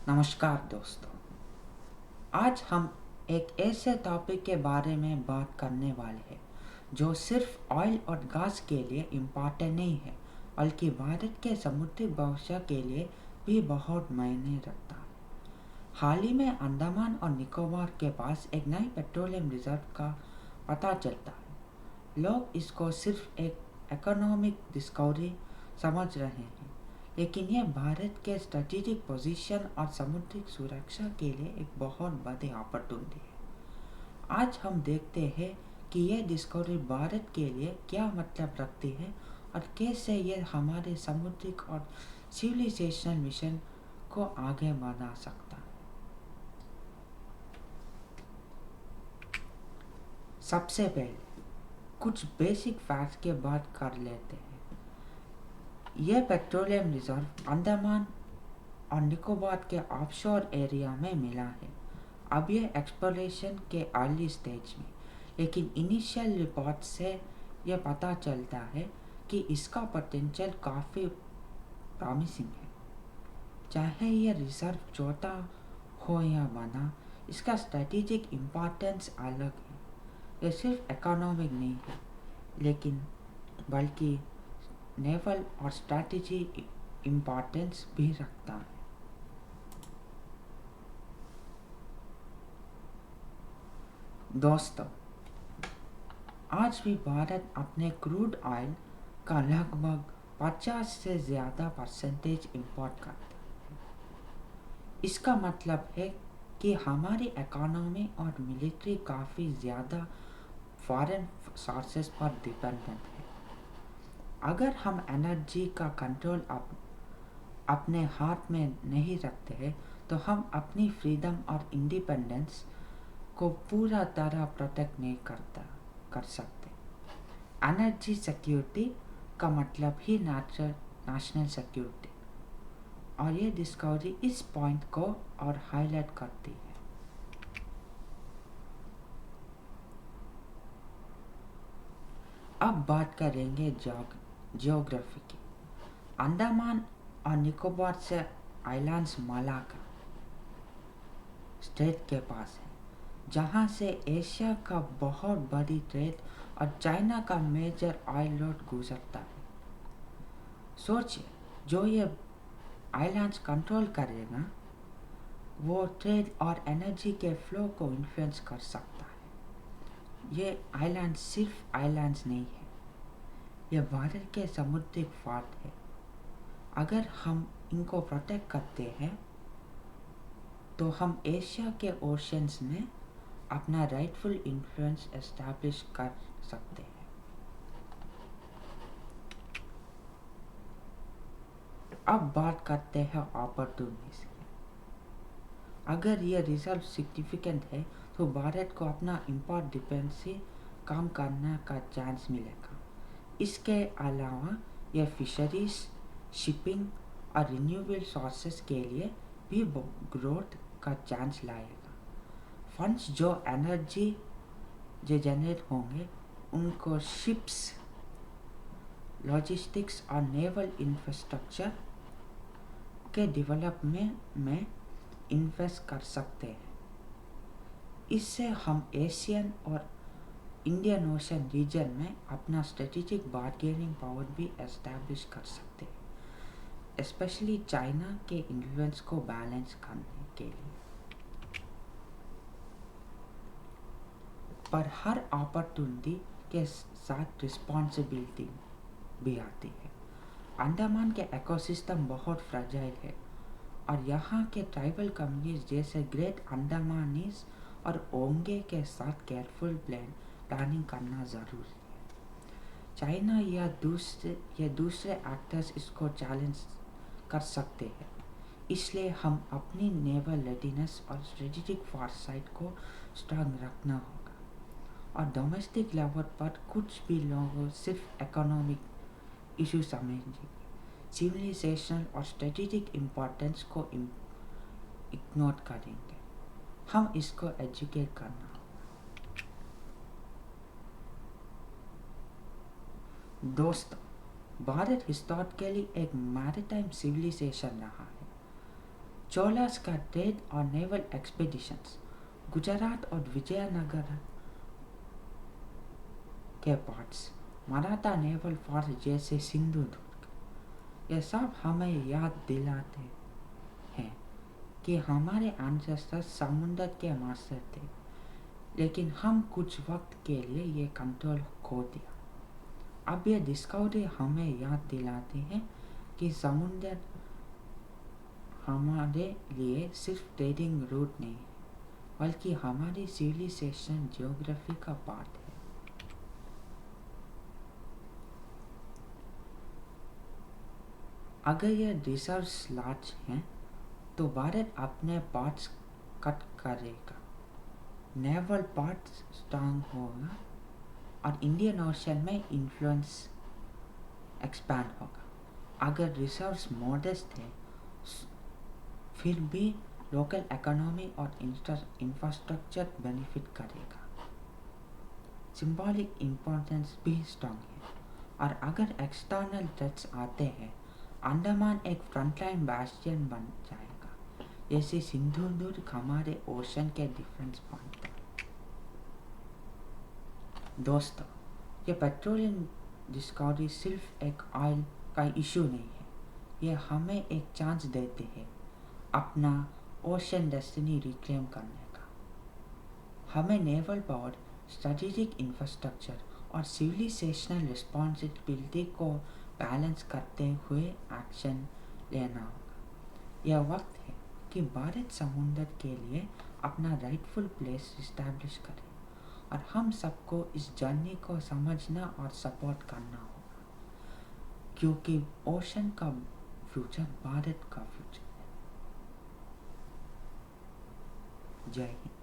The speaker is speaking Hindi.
नमस्कार दोस्तों। आज हम एक ऐसे टॉपिक के बारे में बात करने वाले हैं जो सिर्फ ऑयल और गैस के लिए इम्पोर्टेंट नहीं है, बल्कि भारत के समुद्री भविष्य के लिए भी बहुत मायने रखता है। हाल ही में अंडमान और निकोबार के पास एक नई पेट्रोलियम रिजर्व का पता चलता है। लोग इसको सिर्फ एक इकोनॉमिक डिस्कवरी समझ रहे हैं, लेकिन यह भारत के स्ट्रेटेजिक पोजीशन और समुद्री सुरक्षा के लिए एक बहुत बड़ी अपॉर्चुनिटी है। आज हम देखते हैं कि यह डिस्कवरी भारत के लिए क्या मतलब रखती है और कैसे यह हमारे समुद्रिक और सिविलाइजेशनल मिशन को आगे बढ़ा सकता है। सबसे पहले कुछ बेसिक फैक्ट्स के बात कर लेते हैं। यह पेट्रोलियम रिजर्व अंडमान और निकोबार के ऑफशोर एरिया में मिला है। अब यह एक्सप्लोरेशन के अर्ली स्टेज में, लेकिन इनिशियल रिपोर्ट से यह पता चलता है कि इसका पोटेंशियल काफ़ी प्रॉमिसिंग है। चाहे यह रिजर्व छोटा हो या बड़ा, इसका स्ट्रेटेजिक इम्पोर्टेंस अलग है। यह सिर्फ इकोनॉमिक नहीं है, लेकिन बल्कि नेवल और स्ट्रैटेजी इम्पोर्टेंस भी रखता है। दोस्तों, आज भी भारत अपने क्रूड ऑयल का लगभग 50 से ज़्यादा परसेंटेज इंपोर्ट करता है। इसका मतलब है कि हमारी इकोनॉमी और मिलिट्री काफ़ी ज़्यादा फॉरेन सोर्सेस पर डिपेंडेंट है। अगर हम एनर्जी का कंट्रोल अपने हाथ में नहीं रखते हैं, तो हम अपनी फ्रीडम और इंडिपेंडेंस को पूरा तरह प्रोटेक्ट नहीं कर सकते। एनर्जी सिक्योरिटी का मतलब ही नेशनल सिक्योरिटी, और ये डिस्कवरी इस पॉइंट को और हाईलाइट करती है। अब बात करेंगे जियोग्राफी की। अंडमान और निकोबार से आइलैंड्स मलाका स्टेट के पास है, जहाँ से एशिया का बहुत बड़ी ट्रेड और चाइना का मेजर ऑयल रोड गुजरता है। सोचिए, जो ये आइलैंड्स कंट्रोल करेगा वो ट्रेड और एनर्जी के फ्लो को इन्फ्लुएंस कर सकता है। ये आइलैंड सिर्फ आइलैंड्स नहीं है, ये भारत के समुद्रिक फार्ट है। अगर हम इनको प्रोटेक्ट करते हैं तो हम एशिया के ओशंस में अपना राइटफुल इन्फ्लुएंस एस्टैब्लिश कर सकते हैं। अब बात करते हैं अपॉर्चुनिटीज की। अगर ये रिजल्ट सिग्निफिकेंट है तो भारत को अपना इम्पोर्ट डिपेंडेंसी कम करने का चांस मिलेगा। इसके अलावा यह फिशरीज, शिपिंग और रिन्यूएबल सोर्सेस के लिए भी ग्रोथ का चांस लाएगा। फंड्स जो एनर्जी जनरेट होंगे उनको शिप्स, लॉजिस्टिक्स और नेवल इंफ्रास्ट्रक्चर के डेवलपमेंट में इन्वेस्ट कर सकते हैं। इससे हम एशियन और इंडियन ओशन रीजन में अपना स्ट्रेटेजिक बार्गेनिंग पावर भी एस्टैब्लिश कर सकते हैं, स्पेशली चाइना के इन्फ्लुएंस को बैलेंस करने के लिए। पर हर अपॉर्चुनिटी के साथ रिस्पॉन्सिबिलिटी भी आती है। अंडमान के इकोसिस्टम बहुत फ्रेजाइल है और यहाँ के ट्राइबल कम्युनिटीज जैसे ग्रेट अंडमानीज और ओंगे के साथ केयरफुल प्लानिंग करना ज़रूरी है। चाइना या दूसरे एक्टर्स इसको चैलेंज कर सकते हैं, इसलिए हम अपनी नेवल रेडीनेस और स्ट्रेटेजिक फॉरसाइट को स्ट्रांग रखना होगा। और डोमेस्टिक लेवल पर कुछ भी लोग सिर्फ इकोनॉमिक इशू समझेंगे, सिविलाइजेशन और स्ट्रेटेजिक इम्पोर्टेंस को इग्नोर करेंगे। हम इसको एजुकेट करना होगा। दोस्तों, भारत हिस्टोरिकली एक मैरीटाइम सिविलाइजेशन रहा है। चोलास का ट्रेड और नेवल एक्सपीडिशंस, गुजरात और विजयनगर के पोर्ट्स, मराठा नेवल फोर्स जैसे सिंधु दुर्ग, ये सब हमें याद दिलाते हैं कि हमारे एंसेस्टर्स समुद्र के मास्टर थे, लेकिन हम कुछ वक्त के लिए ये कंट्रोल खो दिया। अब ये डिस्कवरी हमें याद दिलाती है कि समुद्र हमारे लिए सिर्फ ट्रेडिंग रूट नहीं है, बल्कि हमारी सिविलाइजेशन ज्योग्राफी का पार्ट है। अगर ये रिसर्व्स लार्ज हैं तो भारत अपने पार्ट्स कट करेगा, नेवल पार्ट्स स्ट्रांग होगा और इंडियन ओशन में इन्फ्लुएंस एक्सपैंड होगा। अगर रिसर्व्स मॉडेस्ट है फिर भी लोकल इकोनॉमी और इंफ्रास्ट्रक्चर बेनिफिट करेगा। सिंबॉलिक इम्पोर्टेंस भी स्ट्रांग है, और अगर एक्सटर्नल थ्रेट्स आते हैं अंडमान एक फ्रंटलाइन बैस्टियन बन जाएगा, जैसे सिंधु दुर्ग हमारे ओशन के डिफरेंस पॉइंट था। दोस्तों, ये पेट्रोलियम डिस्कवरी सिर्फ एक ऑयल का इशू नहीं है, ये हमें एक चांस देते हैं अपना ओशन डेस्टिनी रिक्लेम करने का। हमें नेवल पावर, स्ट्रेटेजिक इंफ्रास्ट्रक्चर और सिविलाइजेशनल रिस्पॉन्सिबिलिटी को बैलेंस करते हुए एक्शन लेना होगा। यह वक्त है कि भारत समुद्र के लिए अपना राइटफुल प्लेस इस्टेब्लिश करे, और हम सबको इस जर्नी को समझना और सपोर्ट करना होगा, क्योंकि ओशन का फ्यूचर भारत का फ्यूचर है। जय हिंद।